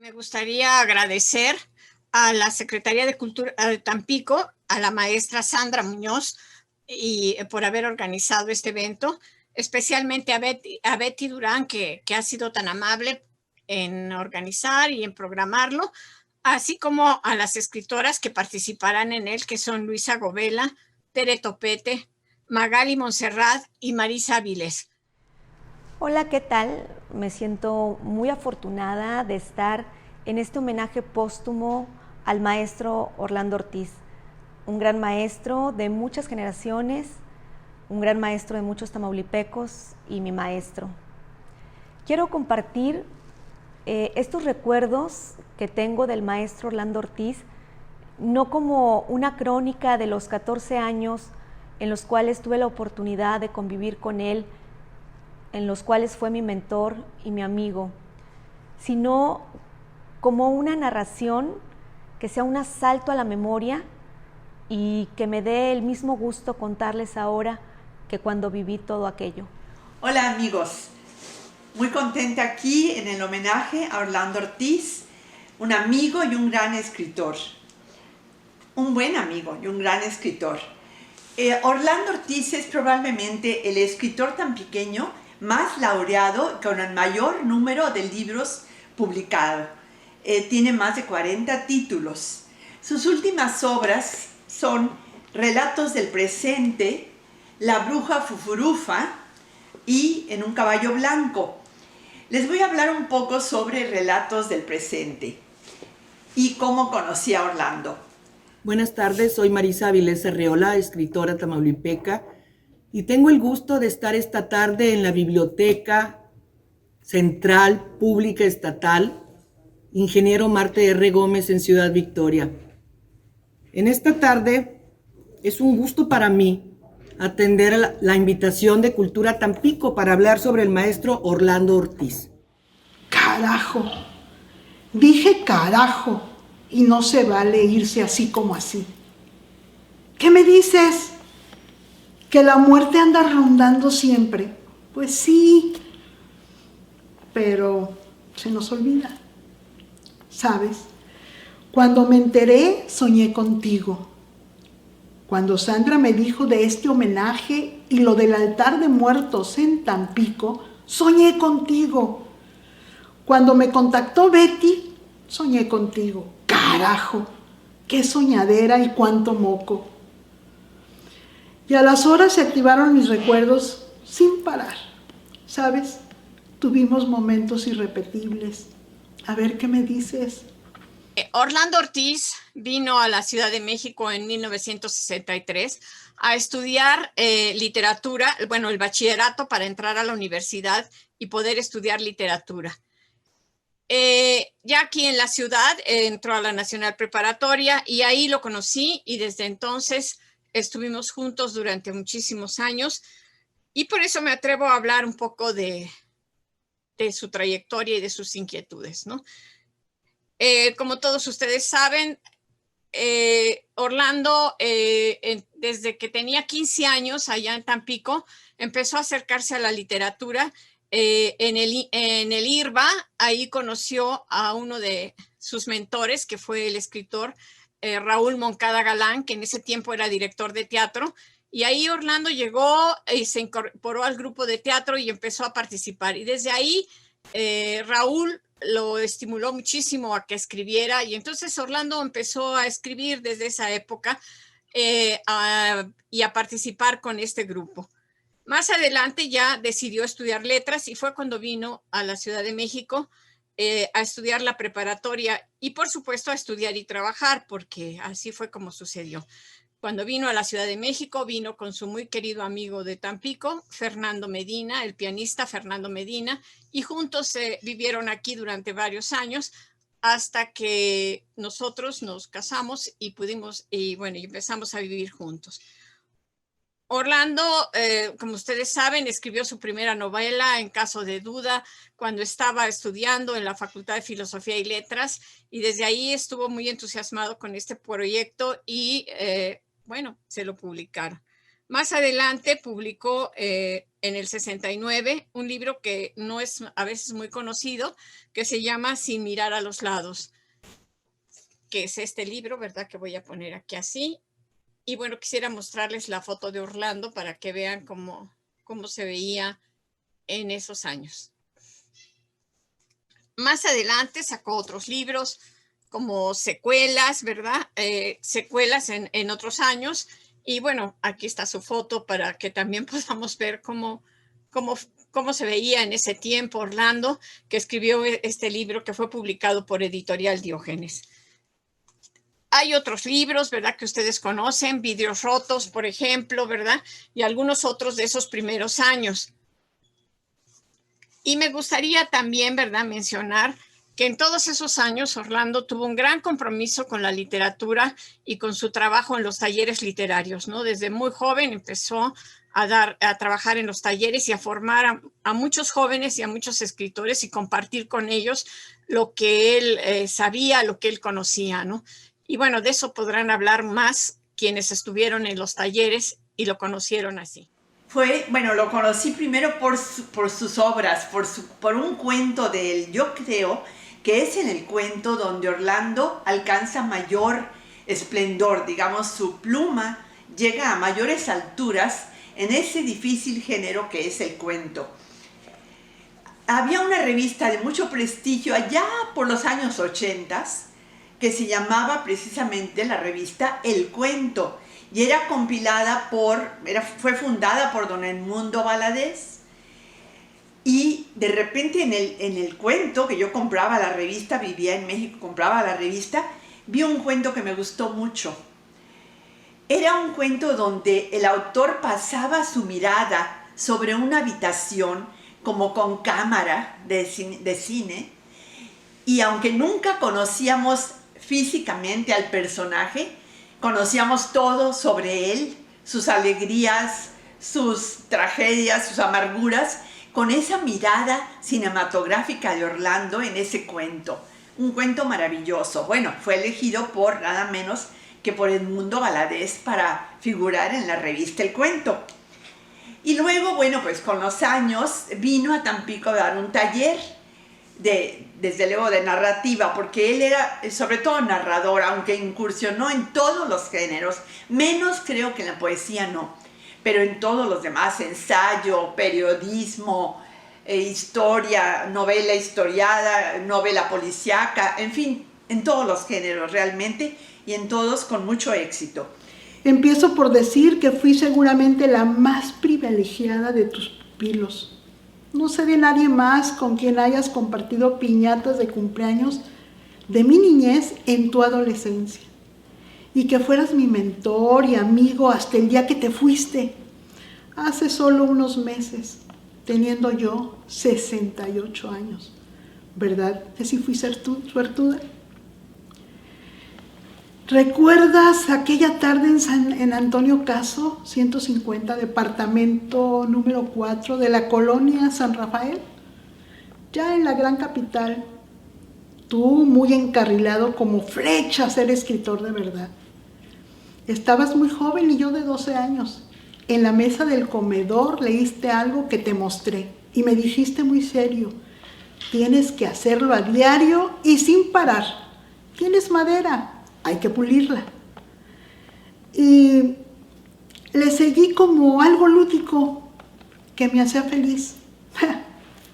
Me gustaría agradecer a la Secretaría de Cultura de Tampico, a la maestra Sandra Muñoz, y por haber organizado este evento, especialmente a Betty Durán, que ha sido tan amable en organizar y en programarlo, así como a las escritoras que participarán en él, que son Luisa Govela, Tere Topete, Magali Montserrat y Marisa Avilés. Hola, ¿qué tal? Me siento muy afortunada de estar en este homenaje póstumo al maestro Orlando Ortiz, un gran maestro de muchas generaciones, un gran maestro de muchos tamaulipecos y mi maestro. Quiero compartir estos recuerdos que tengo del maestro Orlando Ortiz, no como una crónica de los 14 años en los cuales tuve la oportunidad de convivir con él, en los cuales fue mi mentor y mi amigo, sino como una narración que sea un asalto a la memoria y que me dé el mismo gusto contarles ahora que cuando viví todo aquello. Hola amigos, muy contenta aquí en el homenaje a Orlando Ortiz, un amigo y un gran escritor, un buen amigo y un gran escritor. Orlando Ortiz es probablemente el escritor tampiqueño más laureado con el mayor número de libros publicados. Tiene más de 40 títulos. Sus últimas obras son Relatos del presente, La bruja fufurufa y En un caballo blanco. Les voy a hablar un poco sobre Relatos del presente y cómo conocí a Orlando. Buenas tardes, soy Marisa Avilés Arreola, escritora tamaulipeca, y tengo el gusto de estar esta tarde en la Biblioteca Central Pública Estatal Ingeniero Marte R. Gómez en Ciudad Victoria. En esta tarde es un gusto para mí atender a la invitación de Cultura Tampico para hablar sobre el maestro Orlando Ortiz. Carajo, dije carajo, y no se vale irse así como así. ¿Qué me dices? ¿Que la muerte anda rondando siempre? Pues sí, pero se nos olvida. ¿Sabes? Cuando me enteré, soñé contigo. Cuando Sandra me dijo de este homenaje y lo del altar de muertos en Tampico, soñé contigo. Cuando me contactó Betty, soñé contigo. ¡Carajo! ¡Qué soñadera y cuánto moco! Y a las horas se activaron mis recuerdos sin parar. ¿Sabes? Tuvimos momentos irrepetibles. A ver, ¿qué me dices? Orlando Ortiz vino a la Ciudad de México en 1963 a estudiar literatura, bueno, el bachillerato para entrar a la universidad y poder estudiar literatura. Ya aquí en la ciudad entró a la Nacional Preparatoria y ahí lo conocí y desde entonces estuvimos juntos durante muchísimos años y por eso me atrevo a hablar un poco de su trayectoria y de sus inquietudes, ¿no? Como todos ustedes saben, Orlando, desde que tenía 15 años allá en Tampico, empezó a acercarse a la literatura. En el IRBA, ahí conoció a uno de sus mentores, que fue el escritor Raúl Moncada Galán, que en ese tiempo era director de teatro. Y ahí Orlando llegó y se incorporó al grupo de teatro y empezó a participar. Y desde ahí Raúl lo estimuló muchísimo a que escribiera y entonces Orlando empezó a escribir desde esa época y a participar con este grupo. Más adelante ya decidió estudiar letras y fue cuando vino a la Ciudad de México a estudiar la preparatoria y por supuesto a estudiar y trabajar, porque así fue como sucedió. Cuando vino a la Ciudad de México, vino con su muy querido amigo de Tampico, Fernando Medina, el pianista Fernando Medina, y juntos vivieron aquí durante varios años hasta que nosotros nos casamos y empezamos a vivir juntos. Orlando, como ustedes saben, escribió su primera novela, En caso de duda, cuando estaba estudiando en la Facultad de Filosofía y Letras, y desde ahí estuvo muy entusiasmado con este proyecto y bueno, se lo publicaron. Más adelante publicó en el 69 un libro que no es a veces muy conocido, que se llama Sin mirar a los lados, que es este libro, ¿verdad? Que voy a poner aquí así. Y bueno, quisiera mostrarles la foto de Orlando para que vean cómo se veía en esos años. Más adelante sacó otros libros como secuelas, ¿verdad? Secuelas en otros años. Y bueno, aquí está su foto para que también podamos ver cómo se veía en ese tiempo Orlando, que escribió este libro que fue publicado por Editorial Diógenes. Hay otros libros, ¿verdad?, que ustedes conocen, Vidrios rotos, por ejemplo, ¿verdad? Y algunos otros de esos primeros años. Y me gustaría también, ¿verdad?, mencionar que en todos esos años Orlando tuvo un gran compromiso con la literatura y con su trabajo en los talleres literarios, ¿no? Desde muy joven empezó a trabajar en los talleres y a formar a muchos jóvenes y a muchos escritores y compartir con ellos lo que él sabía, lo que él conocía, ¿no? Y bueno, de eso podrán hablar más quienes estuvieron en los talleres y lo conocieron así. Lo conocí primero por sus obras, por un cuento de él. Yo creo que es en el cuento donde Orlando alcanza mayor esplendor, digamos, su pluma llega a mayores alturas en ese difícil género que es el cuento. Había una revista de mucho prestigio allá por los años 80 que se llamaba precisamente la revista El Cuento, y era compilada fue fundada por don Edmundo Valadez. Y de repente en el cuento, que yo compraba la revista, vivía en México, compraba la revista, vi un cuento que me gustó mucho. Era un cuento donde el autor pasaba su mirada sobre una habitación como con cámara de cine, y aunque nunca conocíamos físicamente al personaje, conocíamos todo sobre él, sus alegrías, sus tragedias, sus amarguras, con esa mirada cinematográfica de Orlando en ese cuento. Un cuento maravilloso. Bueno, fue elegido por nada menos que por Edmundo Valadez para figurar en la revista El Cuento. Y luego, bueno, pues con los años vino a Tampico a dar un taller desde luego de narrativa, porque él era sobre todo narrador, aunque incursionó en todos los géneros, menos creo que en la poesía no, pero en todos los demás, ensayo, periodismo, historia, novela historiada, novela policíaca, en fin, en todos los géneros realmente, y en todos con mucho éxito. Empiezo por decir que fui seguramente la más privilegiada de tus pupilos. No sé de nadie más con quien hayas compartido piñatas de cumpleaños de mi niñez en tu adolescencia. Y que fueras mi mentor y amigo hasta el día que te fuiste, hace solo unos meses, teniendo yo 68 años. ¿Verdad que sí fui suertuda? ¿Recuerdas aquella tarde en Antonio Caso, 150, departamento número 4 de la colonia San Rafael? Ya en la gran capital, tú muy encarrilado como flecha a ser escritor de verdad. Estabas muy joven y yo de 12 años. En la mesa del comedor leíste algo que te mostré y me dijiste muy serio: tienes que hacerlo a diario y sin parar. Tienes madera, hay que pulirla. Y le seguí como algo lúdico que me hacía feliz.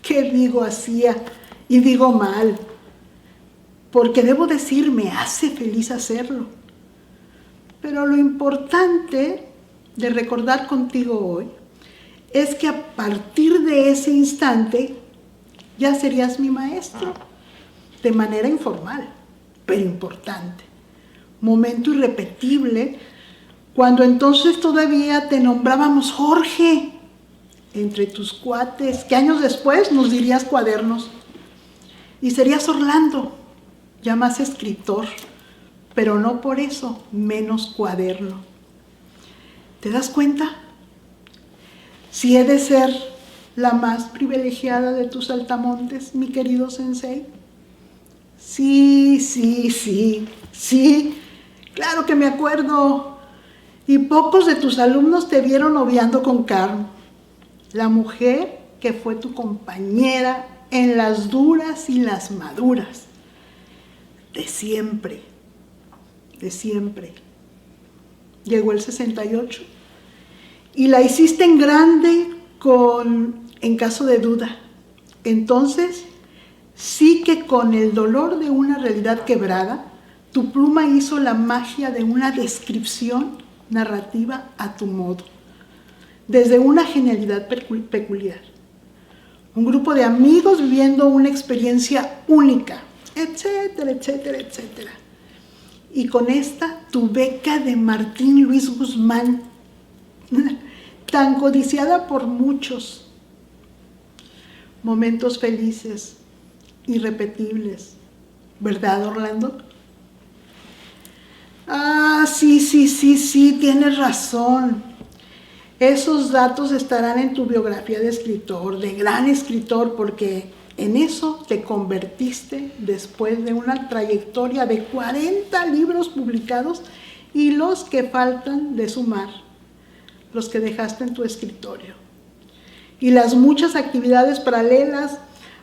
¿Qué digo hacía? Y digo mal, porque debo decir, me hace feliz hacerlo. Pero lo importante de recordar contigo hoy es que a partir de ese instante ya serías mi maestro, de manera informal, pero importante. Momento irrepetible, cuando entonces todavía te nombrábamos Jorge, entre tus cuates, que años después nos dirías cuadernos. Y serías Orlando, ya más escritor, pero no por eso menos cuaderno. ¿Te das cuenta? Si he de ser la más privilegiada de tus saltamontes, mi querido sensei. Sí, claro que me acuerdo. y pocos de tus alumnos te vieron noviando con Carmen, la mujer que fue tu compañera en las duras y las maduras, de siempre, de siempre. Llegó el 68 y la hiciste en grande en caso de duda. Entonces, sí que con el dolor de una realidad quebrada, tu pluma hizo la magia de una descripción narrativa a tu modo, desde una genialidad peculiar. Un grupo de amigos viviendo una experiencia única, etcétera, etcétera, etcétera. Y con esta, tu beca de Martín Luis Guzmán, tan codiciada por muchos. Momentos felices, irrepetibles, ¿verdad, Orlando? Ah, sí, tienes razón. Esos datos estarán en tu biografía de escritor, de gran escritor, porque en eso te convertiste después de una trayectoria de 40 libros publicados y los que faltan de sumar, los que dejaste en tu escritorio. Y las muchas actividades paralelas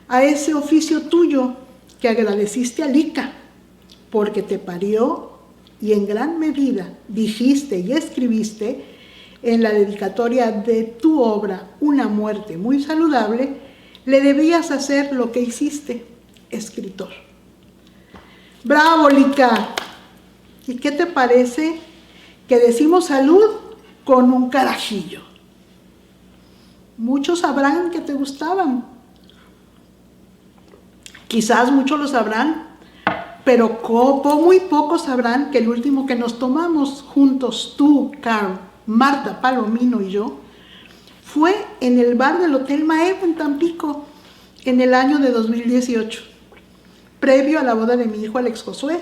a ese oficio tuyo que agradeciste a Lica, porque te parió y en gran medida dijiste y escribiste en la dedicatoria de tu obra Una muerte muy saludable, le debías hacer lo que hiciste, escritor. ¡Bravo, Lica! ¿Y qué te parece que decimos salud con un carajillo? Muchos sabrán que te gustaban. Quizás muchos lo sabrán, pero muy pocos sabrán que el último que nos tomamos juntos, tú, Carl, Marta Palomino y yo, fue en el bar del Hotel Maevo en Tampico en el año de 2018, previo a la boda de mi hijo Alex Josué,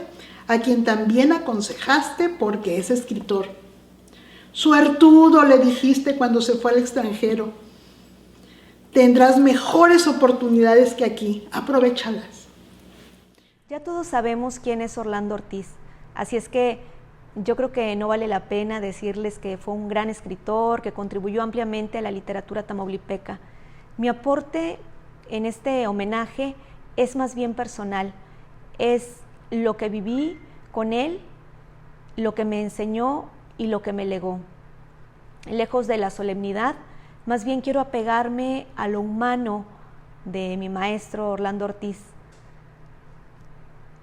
a quien también aconsejaste porque es escritor. Suertudo, le dijiste cuando se fue al extranjero. Tendrás mejores oportunidades que aquí, aprovéchalas. Ya todos sabemos quién es Orlando Ortiz, así es que yo creo que no vale la pena decirles que fue un gran escritor, que contribuyó ampliamente a la literatura tamaulipeca. Mi aporte en este homenaje es más bien personal, es lo que viví con él, lo que me enseñó y lo que me legó. Lejos de la solemnidad, más bien quiero apegarme a lo humano de mi maestro Orlando Ortiz.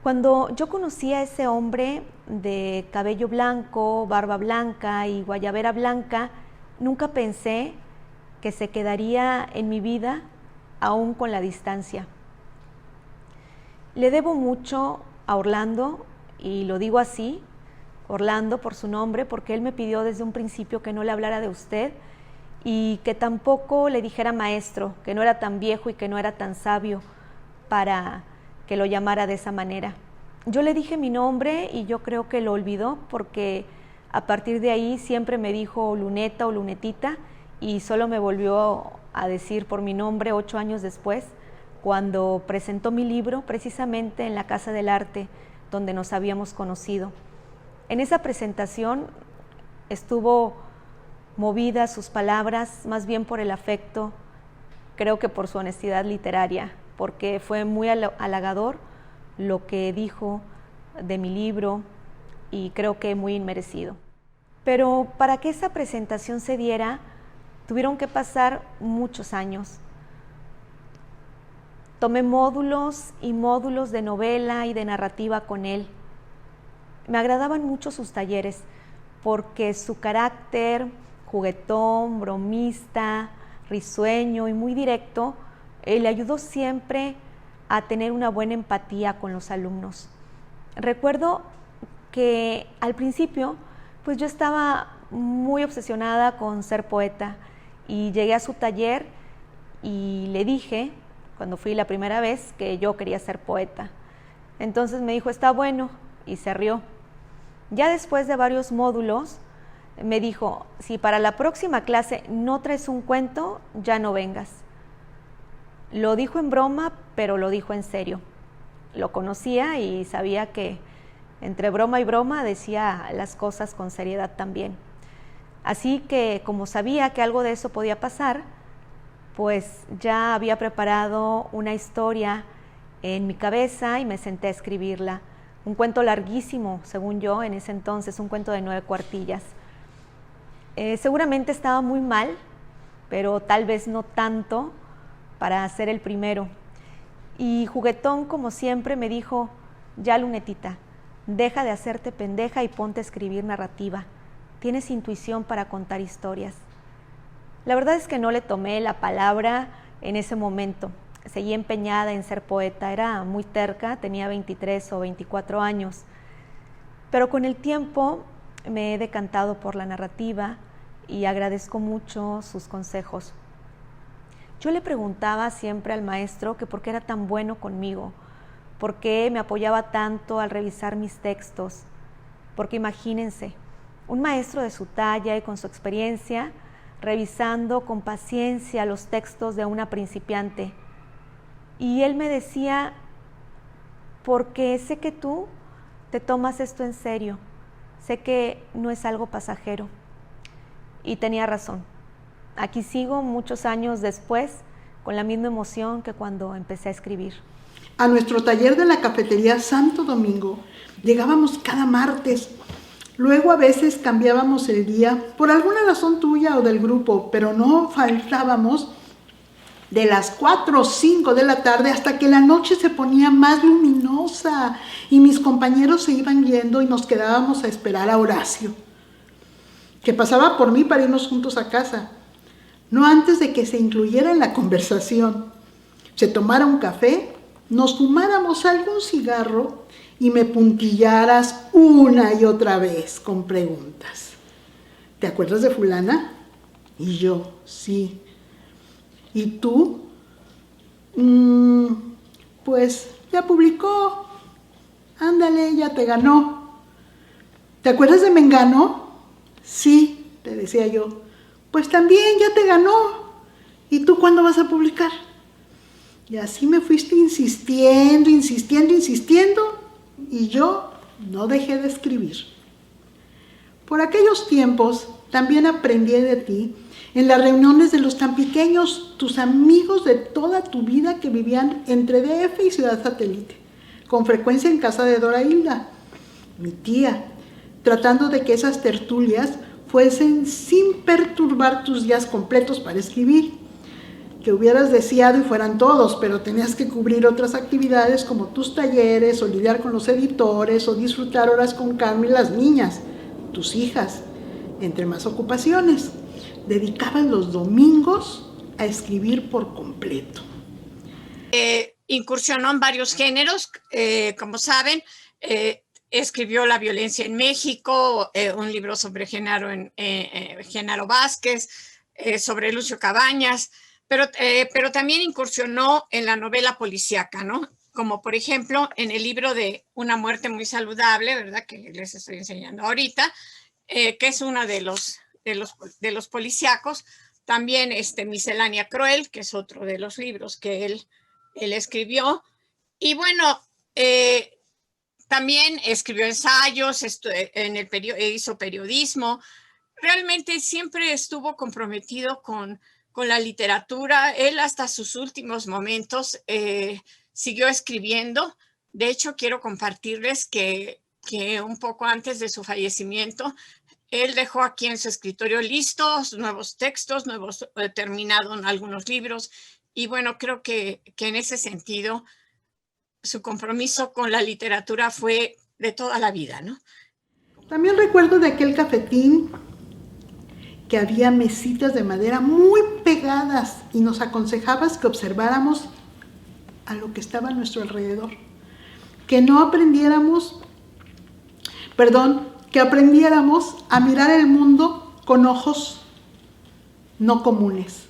Cuando yo conocí a ese hombre de cabello blanco, barba blanca y guayabera blanca, nunca pensé que se quedaría en mi vida aún con la distancia. Le debo mucho a Orlando, y lo digo así, Orlando por su nombre, porque él me pidió desde un principio que no le hablara de usted y que tampoco le dijera maestro, que no era tan viejo y que no era tan sabio para que lo llamara de esa manera. Yo le dije mi nombre y yo creo que lo olvidó, porque a partir de ahí siempre me dijo Luneta o Lunetita, y solo me volvió a decir por mi nombre 8 años después, cuando presentó mi libro precisamente en la Casa del Arte donde nos habíamos conocido. En esa presentación estuvo movida sus palabras más bien por el afecto, creo que por su honestidad literaria, porque fue muy halagador lo que dijo de mi libro y creo que muy inmerecido. Pero para que esa presentación se diera, tuvieron que pasar muchos años. Tomé módulos y módulos de novela y de narrativa con él. Me agradaban mucho sus talleres porque su carácter juguetón, bromista, risueño y muy directo le ayudó siempre a tener una buena empatía con los alumnos. Recuerdo que al principio pues yo estaba muy obsesionada con ser poeta y llegué a su taller y le dije, cuando fui la primera vez, que yo quería ser poeta. Entonces me dijo, está bueno, y se rió. Ya después de varios módulos me dijo, si para la próxima clase no traes un cuento, ya no vengas. Lo dijo en broma, pero lo dijo en serio. Lo conocía y sabía que entre broma y broma decía las cosas con seriedad también. Así que como sabía que algo de eso podía pasar, pues ya había preparado una historia en mi cabeza y me senté a escribirla. Un cuento larguísimo, según yo, en ese entonces, un cuento de 9 cuartillas. Seguramente estaba muy mal, pero tal vez no tanto para ser el primero. Y juguetón, como siempre, me dijo: ya, Lunetita, deja de hacerte pendeja y ponte a escribir narrativa. Tienes intuición para contar historias. La verdad es que no le tomé la palabra en ese momento. Seguí empeñada en ser poeta, era muy terca, tenía 23 o 24 años. Pero con el tiempo me he decantado por la narrativa y agradezco mucho sus consejos. Yo le preguntaba siempre al maestro que por qué era tan bueno conmigo, por qué me apoyaba tanto al revisar mis textos, porque imagínense, un maestro de su talla y con su experiencia, revisando con paciencia los textos de una principiante. Y él me decía: porque sé que tú te tomas esto en serio, sé que no es algo pasajero. Y tenía razón. Aquí sigo muchos años después con la misma emoción que cuando empecé a escribir. A nuestro taller de la cafetería Santo Domingo llegábamos cada martes. Luego a veces cambiábamos el día por alguna razón tuya o del grupo, pero no faltábamos de las 4 o 5 de la tarde hasta que la noche se ponía más luminosa y mis compañeros se iban yendo y nos quedábamos a esperar a Horacio, que pasaba por mí para irnos juntos a casa, no antes de que se incluyera en la conversación, se tomara un café, nos fumáramos algún cigarro y me puntillaras una y otra vez con preguntas. ¿Te acuerdas de fulana? Y yo, sí. ¿Y tú? Pues ya publicó. Ándale, ya te ganó. ¿Te acuerdas de Mengano? Sí, te decía yo. Pues también ya te ganó. ¿Y tú cuándo vas a publicar? Y así me fuiste insistiendo, y yo no dejé de escribir. Por aquellos tiempos también aprendí de ti en las reuniones de los tan pequeños, tus amigos de toda tu vida que vivían entre DF y Ciudad Satélite, con frecuencia en casa de Dora Hilda, mi tía, tratando de que esas tertulias fuesen sin perturbar tus días completos para escribir, que hubieras deseado y fueran todos, pero tenías que cubrir otras actividades como tus talleres, o lidiar con los editores, o disfrutar horas con Carmen y las niñas, tus hijas, entre más ocupaciones. Dedicabas los domingos a escribir por completo. Incursionó en varios géneros, como saben, escribió La violencia en México, un libro sobre Genaro Vázquez, sobre Lucio Cabañas, pero también incursionó en la novela policíaca, ¿no? Como por ejemplo en el libro de Una muerte muy saludable, ¿verdad? Que les estoy enseñando ahorita, que es uno de los policíacos. También Miscelánea Cruel, que es otro de los libros que él escribió. Y bueno, también escribió ensayos, hizo periodismo. Realmente siempre estuvo comprometido con la literatura. Él hasta sus últimos momentos siguió escribiendo. De hecho, quiero compartirles que un poco antes de su fallecimiento, él dejó aquí en su escritorio listos nuevos textos, terminado en algunos libros. Y bueno, creo que en ese sentido su compromiso con la literatura fue de toda la vida, ¿no? También recuerdo de aquel cafetín que había mesitas de madera muy pegadas y nos aconsejabas que observáramos a lo que estaba a nuestro alrededor, que aprendiéramos a mirar el mundo con ojos no comunes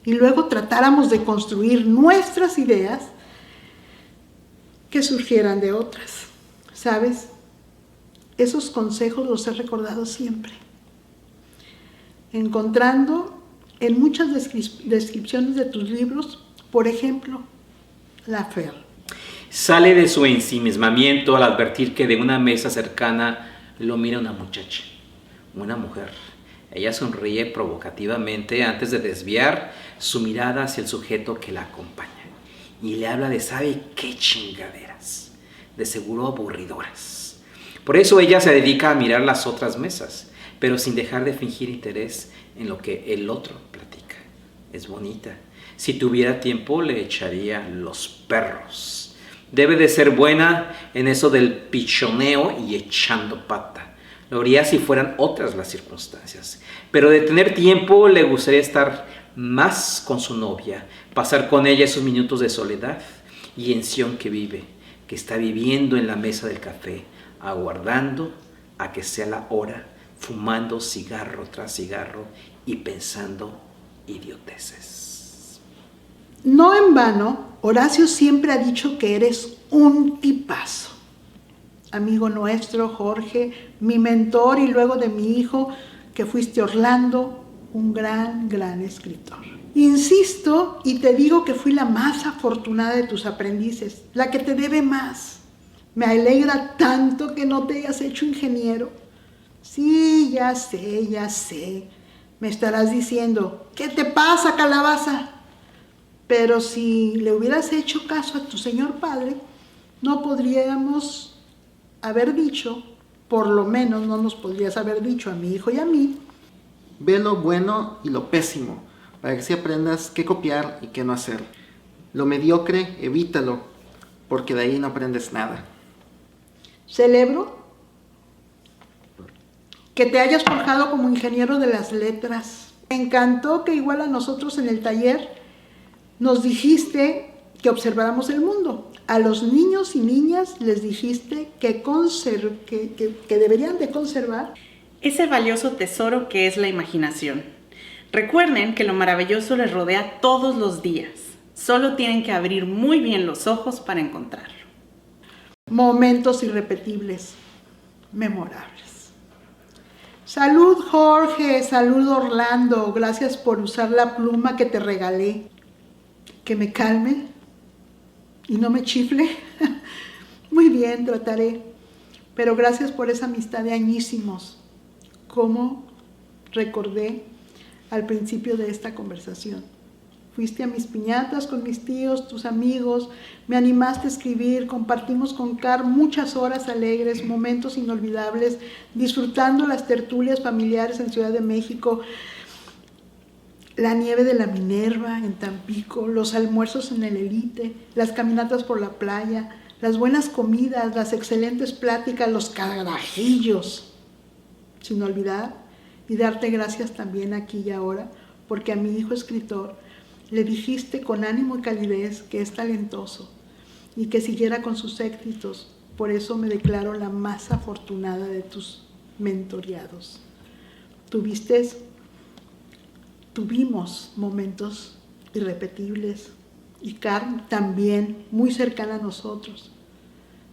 y luego tratáramos de construir nuestras ideas que surgieran de otras. ¿Sabes? Esos consejos los he recordado siempre, encontrando en muchas descripciones de tus libros, por ejemplo, la fe. Sale de su ensimismamiento al advertir que de una mesa cercana lo mira una muchacha, una mujer, Ella sonríe provocativamente antes de desviar su mirada hacia el sujeto que la acompaña y le habla de sabe qué chingaderas, de seguro aburridoras. Por eso ella se dedica a mirar las otras mesas, pero sin dejar de fingir interés en lo que el otro platica. Es bonita. Si tuviera tiempo le echaría los perros. Debe de ser buena en eso del pichoneo y echando pata. Lo haría si fueran otras las circunstancias. Pero de tener tiempo le gustaría estar más con su novia, pasar con ella esos minutos de soledad y ención que vive, que está viviendo en la mesa del café, aguardando a que sea la hora, fumando cigarro tras cigarro y pensando idioteces. No en vano, Horacio siempre ha dicho que eres un tipazo. Amigo nuestro, Jorge, mi mentor y luego de mi hijo, que fuiste Orlando, un gran escritor. Insisto y te digo que fui la más afortunada de tus aprendices, la que te debe más. Me alegra tanto que no te hayas hecho ingeniero. Sí, ya sé. Me estarás diciendo, ¿qué te pasa, calabaza? Pero si le hubieras hecho caso a tu señor padre, no podríamos haber dicho, por lo menos no nos podrías haber dicho a mi hijo y a mí. Ve lo bueno y lo pésimo, para que así aprendas qué copiar y qué no hacer. Lo mediocre, evítalo, porque de ahí no aprendes nada. Celebro que te hayas forjado como ingeniero de las letras. Me encantó que igual a nosotros en el taller nos dijiste que observáramos el mundo. A los niños y niñas les dijiste que deberían de conservar ese valioso tesoro que es la imaginación. Recuerden que lo maravilloso les rodea todos los días. Solo tienen que abrir muy bien los ojos para encontrarlo. Momentos irrepetibles, memorables. Salud, Jorge, salud, Orlando. Gracias por usar la pluma que te regalé. Que me calme y no me chifle. Muy bien, trataré. Pero gracias por esa amistad de añísimos. Como recordé al principio de esta conversación. Fuiste a mis piñatas con mis tíos, tus amigos, me animaste a escribir, compartimos con Car muchas horas alegres, momentos inolvidables, disfrutando las tertulias familiares en Ciudad de México, la nieve de la Minerva en Tampico, los almuerzos en el Elite, las caminatas por la playa, las buenas comidas, las excelentes pláticas, los carajillos, sin olvidar y darte gracias también aquí y ahora, porque a mi hijo escritor le dijiste con ánimo y calidez que es talentoso y que siguiera con sus éxitos. Por eso me declaro la más afortunada de tus mentoreados. Tuvimos momentos irrepetibles y Carmen también muy cercana a nosotros,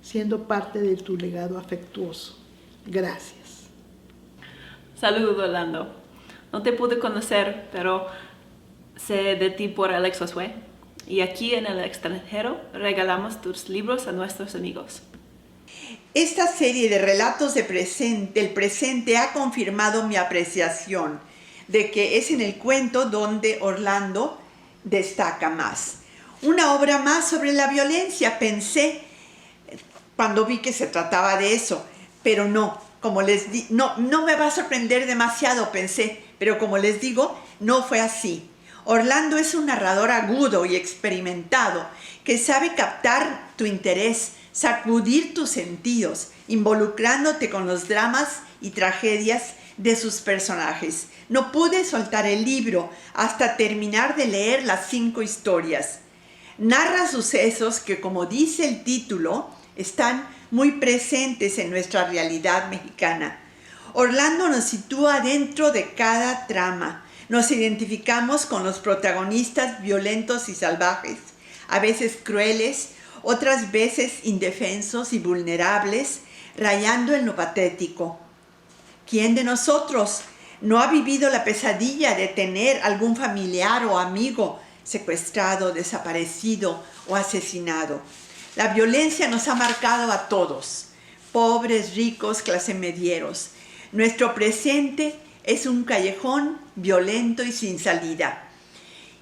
siendo parte de tu legado afectuoso. Gracias. Saludos, Orlando. No te pude conocer, pero sé de ti por Alex Josué. Y aquí en el extranjero regalamos tus libros a nuestros amigos. Esta serie de relatos del presente ha confirmado mi apreciación de que es en el cuento donde Orlando destaca más. Una obra más sobre la violencia, pensé cuando vi que se trataba de eso, pero no, no me va a sorprender demasiado, pensé, pero como les digo, no fue así. Orlando es un narrador agudo y experimentado que sabe captar tu interés, sacudir tus sentidos, involucrándote con los dramas y tragedias de sus personajes. No pude soltar el libro hasta terminar de leer las 5 historias. Narra sucesos que, como dice el título, están muy presentes en nuestra realidad mexicana. Orlando nos sitúa dentro de cada trama. Nos identificamos con los protagonistas violentos y salvajes, a veces crueles, otras veces indefensos y vulnerables, rayando en lo patético. ¿Quién de nosotros no ha vivido la pesadilla de tener algún familiar o amigo secuestrado, desaparecido o asesinado? La violencia nos ha marcado a todos, pobres, ricos, clase medieros. Nuestro presente es un callejón violento y sin salida.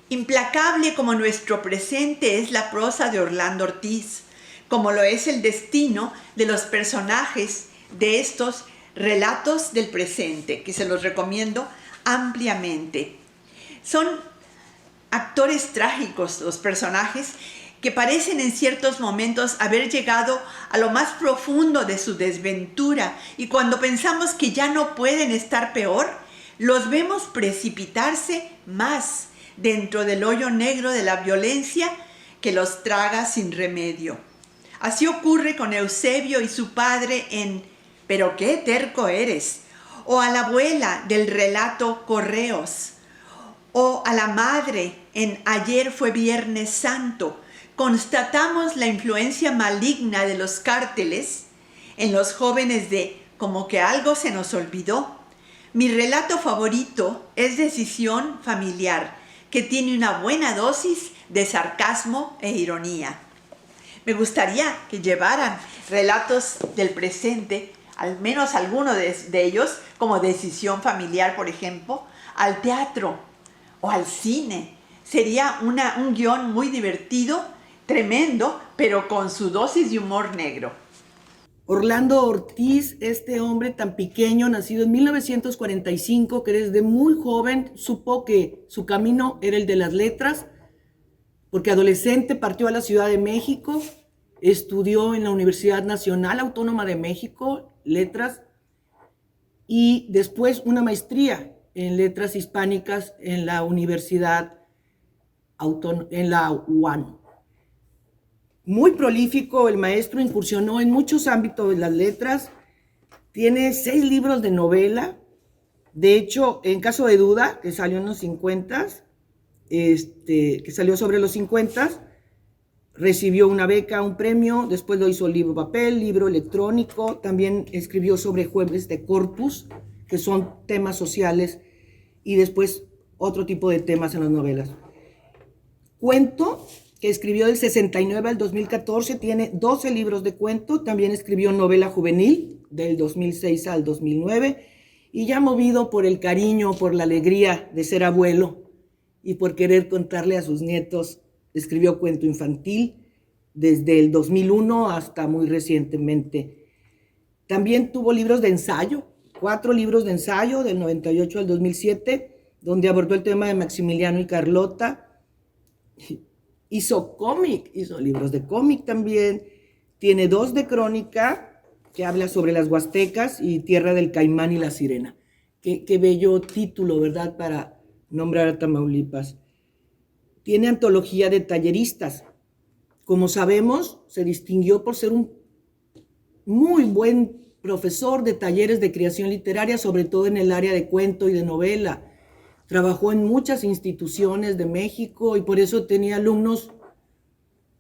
Implacable como nuestro presente es la prosa de Orlando Ortiz, como lo es el destino de los personajes de estos relatos del presente, que se los recomiendo ampliamente. Son actores trágicos los personajes que parecen en ciertos momentos haber llegado a lo más profundo de su desventura, y cuando pensamos que ya no pueden estar peor, los vemos precipitarse más dentro del hoyo negro de la violencia que los traga sin remedio. Así ocurre con Eusebio y su padre en «Pero qué terco eres», o a la abuela del relato Correos, o a la madre en «Ayer fue Viernes Santo». Constatamos la influencia maligna de los cárteles en los jóvenes de «Como que algo se nos olvidó». Mi relato favorito es Decisión Familiar, que tiene una buena dosis de sarcasmo e ironía. Me gustaría que llevaran relatos del presente, al menos alguno de ellos, como Decisión Familiar, por ejemplo, al teatro o al cine. Sería un guión muy divertido, tremendo, pero con su dosis de humor negro. Orlando Ortiz, este hombre tan pequeño, nacido en 1945, que desde muy joven supo que su camino era el de las letras, porque adolescente partió a la Ciudad de México, estudió en la Universidad Nacional Autónoma de México, letras, y después una maestría en letras hispánicas en la Universidad en la UAN. Muy prolífico, el maestro incursionó en muchos ámbitos de las letras, tiene 6 libros de novela. De hecho, En caso de duda, que salió en los 50s, que salió sobre los 50s, recibió una beca, un premio, después lo hizo libro papel, libro electrónico, también escribió sobre Jueves de Corpus, que son temas sociales, y después otro tipo de temas en las novelas. Cuento, que escribió del 69 al 2014, tiene 12 libros de cuento, también escribió novela juvenil del 2006 al 2009, y ya movido por el cariño, por la alegría de ser abuelo y por querer contarle a sus nietos, escribió cuento infantil desde el 2001 hasta muy recientemente. También tuvo libros de ensayo, 4 libros de ensayo del 98 al 2007, donde abordó el tema de Maximiliano y Carlota. Hizo cómic, hizo libros de cómic también, tiene 2 de crónica que habla sobre las huastecas y Tierra del Caimán y la Sirena. Qué bello título, ¿verdad?, para nombrar a Tamaulipas. Tiene antología de talleristas. Como sabemos, se distinguió por ser un muy buen profesor de talleres de creación literaria, sobre todo en el área de cuento y de novela. Trabajó en muchas instituciones de México y por eso tenía alumnos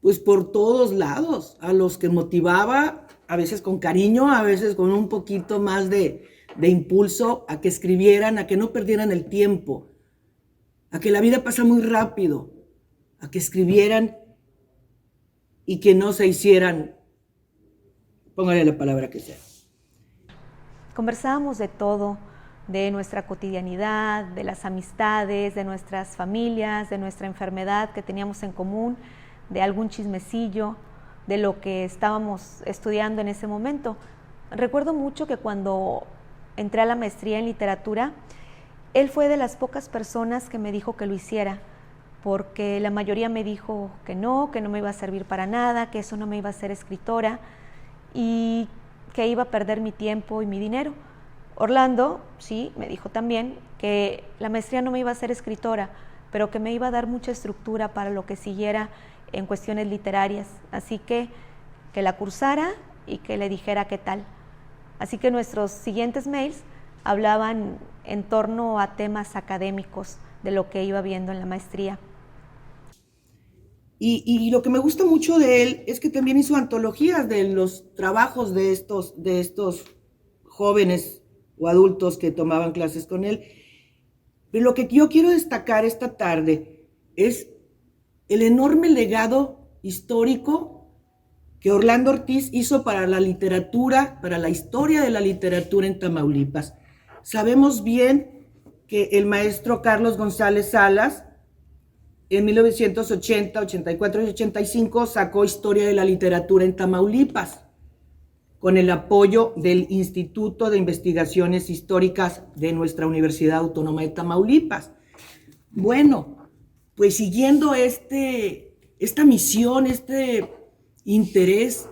pues por todos lados, a los que motivaba, a veces con cariño, a veces con un poquito más de impulso, a que escribieran, a que no perdieran el tiempo, a que la vida pasa muy rápido, a que escribieran y que no se hicieran, póngale la palabra que sea. Conversábamos de todo, de nuestra cotidianidad, de las amistades, de nuestras familias, de nuestra enfermedad que teníamos en común, de algún chismecillo, de lo que estábamos estudiando en ese momento. Recuerdo mucho que cuando entré a la maestría en literatura, él fue de las pocas personas que me dijo que lo hiciera, porque la mayoría me dijo que no me iba a servir para nada, que eso no me iba a hacer escritora y que iba a perder mi tiempo y mi dinero. Orlando, sí, me dijo también que la maestría no me iba a hacer escritora, pero que me iba a dar mucha estructura para lo que siguiera en cuestiones literarias. Así que la cursara y que le dijera qué tal. Así que nuestros siguientes mails hablaban en torno a temas académicos de lo que iba viendo en la maestría. Y lo que me gusta mucho de él es que también hizo antologías de los trabajos de estos jóvenes o adultos que tomaban clases con él. Pero lo que yo quiero destacar esta tarde es el enorme legado histórico que Orlando Ortiz hizo para la literatura, para la historia de la literatura en Tamaulipas. Sabemos bien que el maestro Carlos González Salas en 1980, 84 y 85 sacó Historia de la Literatura en Tamaulipas, con el apoyo del Instituto de Investigaciones Históricas de nuestra Universidad Autónoma de Tamaulipas. Bueno, pues siguiendo esta misión, este interés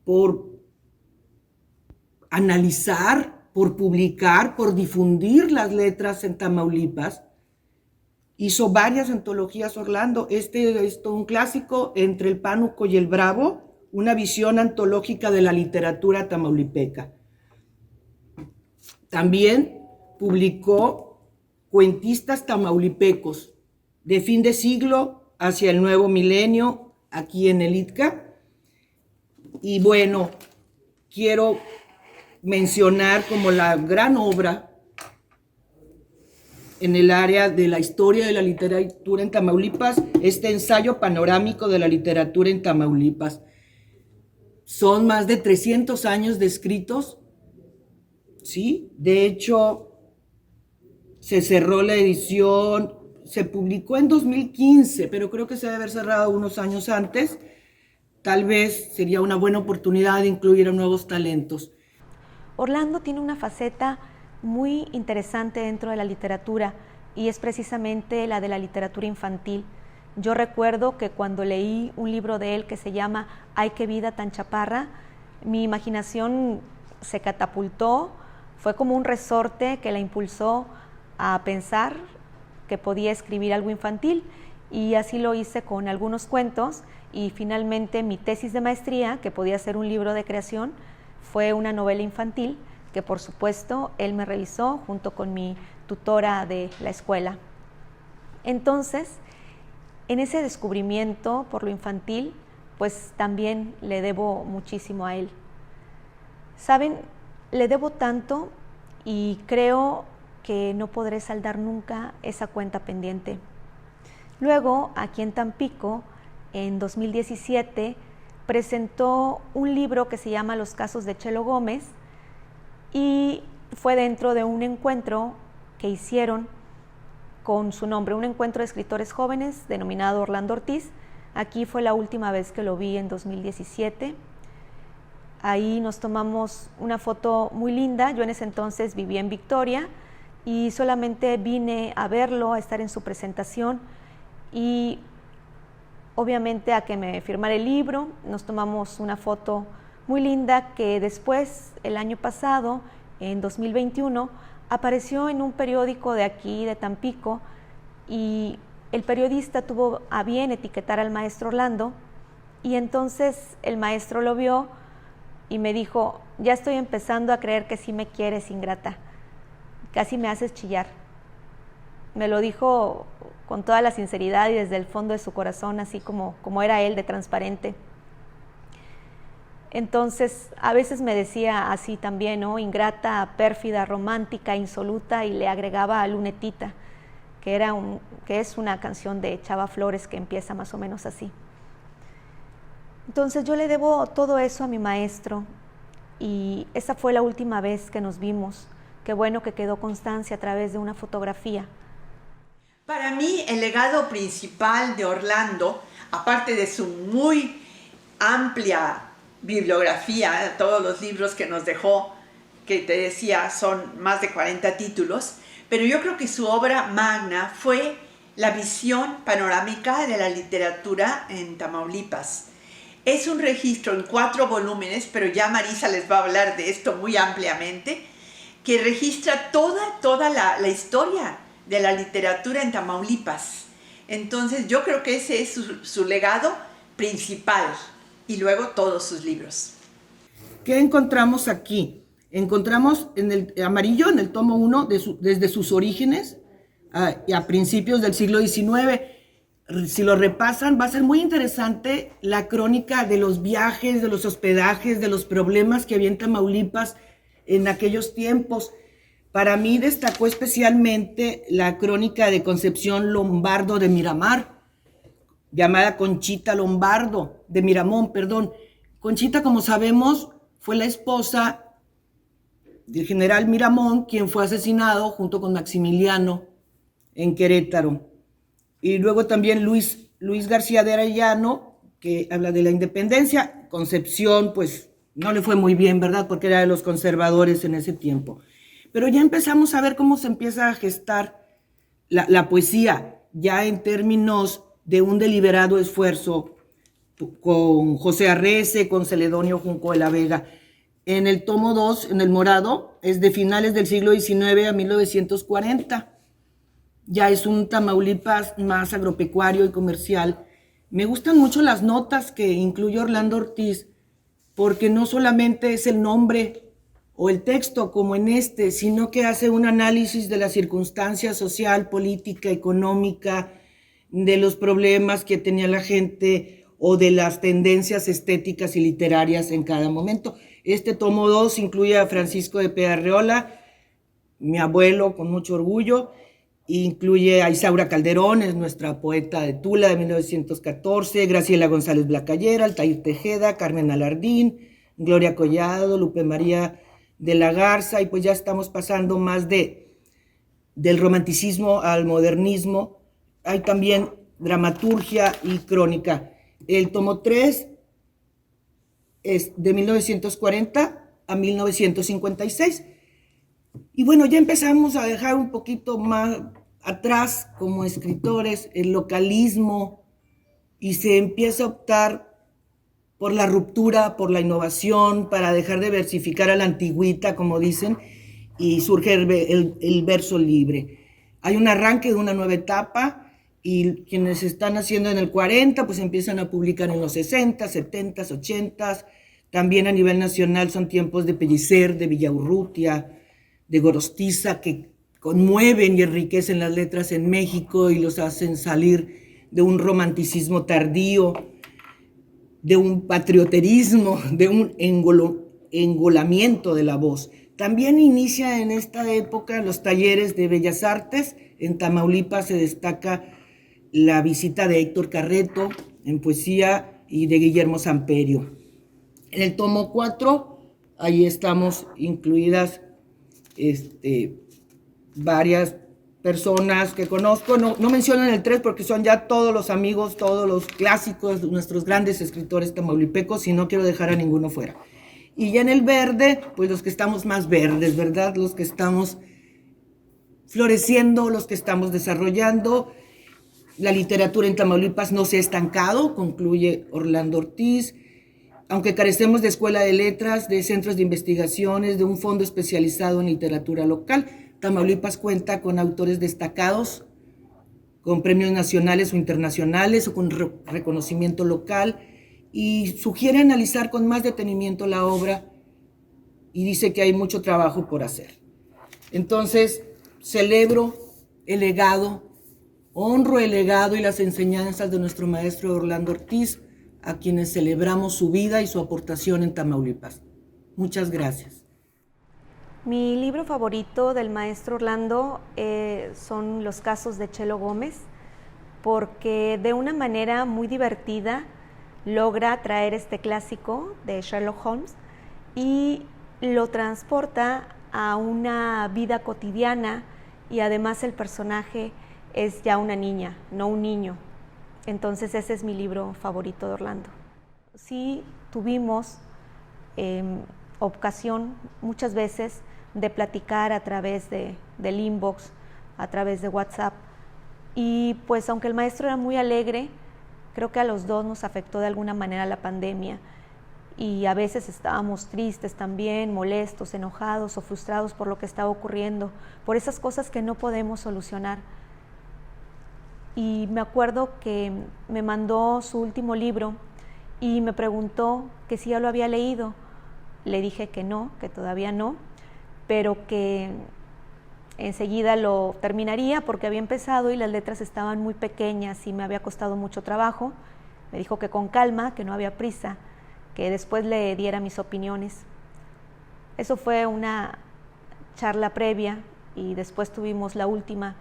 por analizar, por publicar, por difundir las letras en Tamaulipas, hizo varias antologías Orlando. Este es todo un clásico, Entre el Pánuco y el Bravo, una visión antológica de la literatura tamaulipeca. También publicó Cuentistas Tamaulipecos, de fin de siglo hacia el nuevo milenio, aquí en el ITCA. Y bueno, quiero mencionar como la gran obra en el área de la historia de la literatura en Tamaulipas, este ensayo panorámico de la literatura en Tamaulipas. Son más de 300 años de escritos, ¿sí? De hecho, se cerró la edición, se publicó en 2015, pero creo que se debe haber cerrado unos años antes. Tal vez sería una buena oportunidad de incluir a nuevos talentos. Orlando tiene una faceta muy interesante dentro de la literatura y es precisamente la de la literatura infantil. Yo recuerdo que cuando leí un libro de él que se llama Ay, qué vida tan chaparra, mi imaginación se catapultó, fue como un resorte que la impulsó a pensar que podía escribir algo infantil, y así lo hice con algunos cuentos, y finalmente mi tesis de maestría, que podía ser un libro de creación, fue una novela infantil que por supuesto él me revisó junto con mi tutora de la escuela. Entonces, en ese descubrimiento por lo infantil, pues también le debo muchísimo a él. ¿Saben? Le debo tanto y creo que no podré saldar nunca esa cuenta pendiente. Luego, aquí en Tampico, en 2017, presentó un libro que se llama Los casos de Chelo Gómez, y fue dentro de un encuentro que hicieron con su nombre, un encuentro de escritores jóvenes denominado Orlando Ortiz. Aquí fue la última vez que lo vi, en 2017. Ahí nos tomamos una foto muy linda. Yo en ese entonces vivía en Victoria y solamente vine a verlo, a estar en su presentación y obviamente a que me firmara el libro. Nos tomamos una foto muy linda que después, el año pasado, en 2021, apareció en un periódico de aquí, de Tampico, y el periodista tuvo a bien etiquetar al maestro Orlando, y entonces el maestro lo vio y me dijo: ya estoy empezando a creer que sí me quieres, ingrata, casi me haces chillar. Me lo dijo con toda la sinceridad y desde el fondo de su corazón, así como era él, de transparente. Entonces, a veces me decía así también, ¿no? Ingrata, pérfida, romántica, insoluta, y le agregaba a lunetita, que es una canción de Chava Flores que empieza más o menos así. Entonces, yo le debo todo eso a mi maestro, y esa fue la última vez que nos vimos. Qué bueno que quedó constancia a través de una fotografía. Para mí, el legado principal de Orlando, aparte de su muy amplia bibliografía, todos los libros que nos dejó, que te decía son más de 40 títulos, pero yo creo que su obra magna fue la visión panorámica de la literatura en Tamaulipas. Es un registro en 4 volúmenes, pero ya Marisa les va a hablar de esto muy ampliamente, que registra toda la historia de la literatura en Tamaulipas. Entonces yo creo que ese es su legado principal, y luego todos sus libros. ¿Qué encontramos aquí? Encontramos en el amarillo, en el tomo 1, desde sus orígenes a principios del siglo XIX. Si lo repasan, va a ser muy interesante la crónica de los viajes, de los hospedajes, de los problemas que había en Tamaulipas en aquellos tiempos. Para mí destacó especialmente la crónica de Concepción Lombardo de Miramar, llamada Conchita Lombardo, de Miramón, perdón. Conchita, como sabemos, fue la esposa del general Miramón, quien fue asesinado junto con Maximiliano en Querétaro. Y luego también Luis García de Arellano, que habla de la independencia. Concepción, pues no le fue muy bien, ¿verdad? Porque era de los conservadores en ese tiempo. Pero ya empezamos a ver cómo se empieza a gestar la poesía, ya en términos de un deliberado esfuerzo con José Arrece, con Celedonio Junco de la Vega. En el tomo 2, en el morado, es de finales del siglo XIX a 1940. Ya es un Tamaulipas más agropecuario y comercial. Me gustan mucho las notas que incluye Orlando Ortiz, porque no solamente es el nombre o el texto como en este, sino que hace un análisis de la circunstancia social, política, económica, de los problemas que tenía la gente o de las tendencias estéticas y literarias en cada momento. Este tomo 2 incluye a Francisco de P. Arreola, mi abuelo, con mucho orgullo. Incluye a Isaura Calderón, es nuestra poeta de Tula de 1914, Graciela González Blacayera, Altair Tejeda, Carmen Alardín, Gloria Collado, Lupe María de la Garza, y pues ya estamos pasando más del romanticismo al modernismo. Hay también dramaturgia y crónica. El tomo 3 es de 1940 a 1956. Y bueno, ya empezamos a dejar un poquito más atrás como escritores el localismo y se empieza a optar por la ruptura, por la innovación, para dejar de versificar a la antigüita, como dicen, y surge el verso libre. Hay un arranque de una nueva etapa y quienes están haciendo en el 40 pues empiezan a publicar en los 60, 70, 80. También a nivel nacional son tiempos de Pellicer, de Villaurrutia, de Gorostiza, que conmueven y enriquecen las letras en México y los hacen salir de un romanticismo tardío, de un patrioterismo, de un engolamiento de la voz. También inicia en esta época los talleres de Bellas Artes. En Tamaulipas se destaca la visita de Héctor Carreto en poesía y de Guillermo Samperio. En el tomo 4, ahí estamos incluidas varias personas que conozco. No menciono en el 3 porque son ya todos los amigos, todos los clásicos, nuestros grandes escritores tamaulipecos, y no quiero dejar a ninguno fuera. Y ya en el verde, pues los que estamos más verdes, ¿verdad? Los que estamos floreciendo, los que estamos desarrollando. La literatura en Tamaulipas no se ha estancado, concluye Orlando Ortiz. Aunque carecemos de escuela de letras, de centros de investigaciones, de un fondo especializado en literatura local, Tamaulipas cuenta con autores destacados, con premios nacionales o internacionales o con reconocimiento local, y sugiere analizar con más detenimiento la obra y dice que hay mucho trabajo por hacer. Entonces, celebro el legado, honro el legado y las enseñanzas de nuestro maestro Orlando Ortiz, a quienes celebramos su vida y su aportación en Tamaulipas. Muchas gracias. Mi libro favorito del maestro Orlando son Los casos de Chelo Gómez, porque de una manera muy divertida logra traer este clásico de Sherlock Holmes y lo transporta a una vida cotidiana, y además el personaje es ya una niña, no un niño. Entonces ese es mi libro favorito de Orlando. Sí tuvimos ocasión muchas veces de platicar a través del inbox, a través de WhatsApp, y pues aunque el maestro era muy alegre, creo que a los dos nos afectó de alguna manera la pandemia, y a veces estábamos tristes también, molestos, enojados o frustrados por lo que estaba ocurriendo, por esas cosas que no podemos solucionar. Y me acuerdo que me mandó su último libro y me preguntó que si ya lo había leído. Le dije que no, que todavía no, pero que enseguida lo terminaría porque había empezado y las letras estaban muy pequeñas y me había costado mucho trabajo. Me dijo que con calma, que no había prisa, que después le diera mis opiniones. Eso fue una charla previa y después tuvimos la última,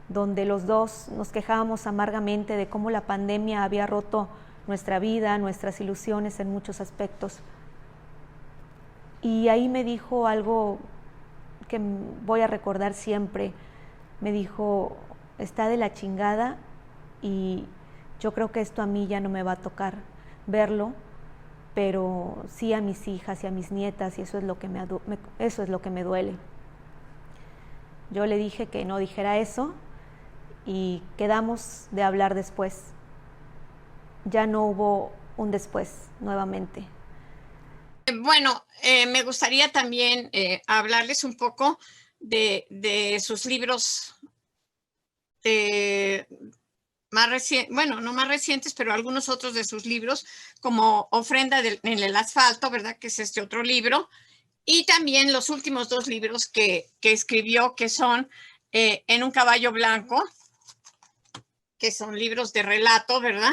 donde los dos nos quejábamos amargamente de cómo la pandemia había roto nuestra vida, nuestras ilusiones en muchos aspectos. Y ahí me dijo algo que voy a recordar siempre. Me dijo, está de la chingada y yo creo que esto a mí ya no me va a tocar verlo, pero sí a mis hijas y a mis nietas, y eso es lo que me duele. Yo le dije que no dijera eso y quedamos de hablar después. Ya no hubo un después nuevamente. Bueno, me gustaría también hablarles un poco de sus libros más recientes, bueno, no más recientes, pero algunos otros de sus libros, como Ofrenda en el asfalto, ¿verdad? Que es este otro libro. Y también los últimos 2 libros que escribió, que son En un caballo blanco, que son libros de relato, ¿verdad?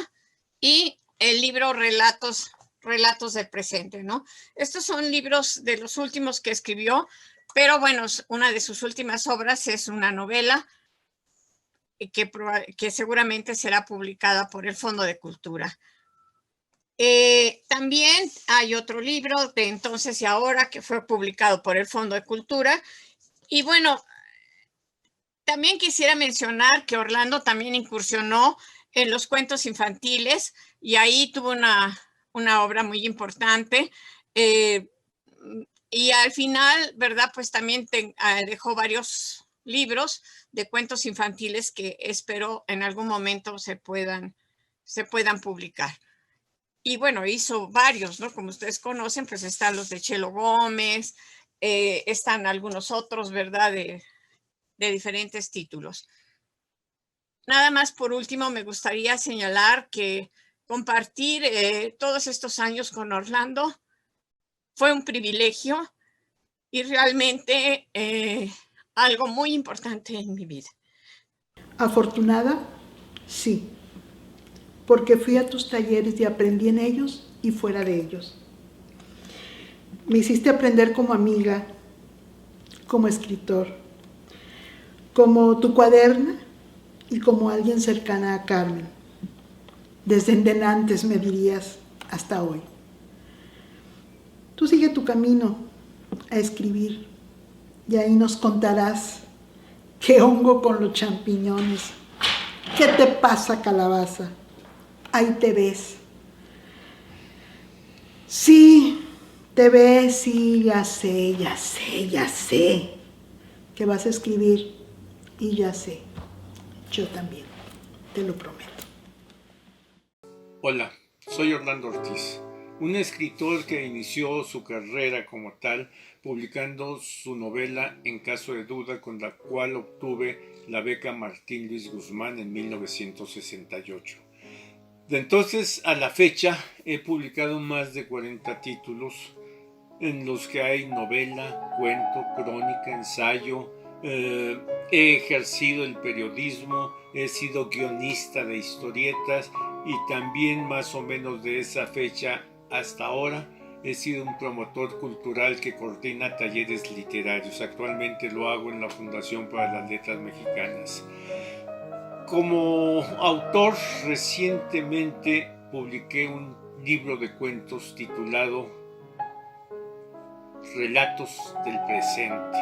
Y el libro Relatos del presente, ¿no? Estos son libros de los últimos que escribió, pero bueno, una de sus últimas obras es una novela que seguramente será publicada por el Fondo de Cultura. También hay otro libro de Entonces y Ahora que fue publicado por el Fondo de Cultura. Y bueno, también quisiera mencionar que Orlando también incursionó en los cuentos infantiles y ahí tuvo una obra muy importante. Y al final, ¿verdad? Pues también dejó varios libros de cuentos infantiles que espero en algún momento se puedan publicar. Y bueno, hizo varios, ¿no? Como ustedes conocen, pues están los de Chelo Gómez, están algunos otros, ¿verdad? De diferentes títulos. Nada más por último, me gustaría señalar que compartir todos estos años con Orlando fue un privilegio y realmente algo muy importante en mi vida. Afortunada, sí, porque fui a tus talleres y aprendí en ellos y fuera de ellos. Me hiciste aprender como amiga, como escritor, como tu cuaderna y como alguien cercana a Carmen. Desde antes me dirías hasta hoy. Tú sigue tu camino a escribir y ahí nos contarás qué hongo con los champiñones, qué te pasa calabaza, ahí te ves. Sí, te ves, sí, ya sé que vas a escribir y ya sé, yo también, te lo prometo. Hola, soy Orlando Ortiz, un escritor que inició su carrera como tal publicando su novela En caso de duda, con la cual obtuve la beca Martín Luis Guzmán en 1968. De entonces a la fecha he publicado más de 40 títulos en los que hay novela, cuento, crónica, ensayo. He ejercido el periodismo, he sido guionista de historietas y también más o menos de esa fecha hasta ahora he sido un promotor cultural que coordina talleres literarios. Actualmente lo hago en la Fundación para las Letras Mexicanas. Como autor, recientemente publiqué un libro de cuentos titulado Relatos del presente.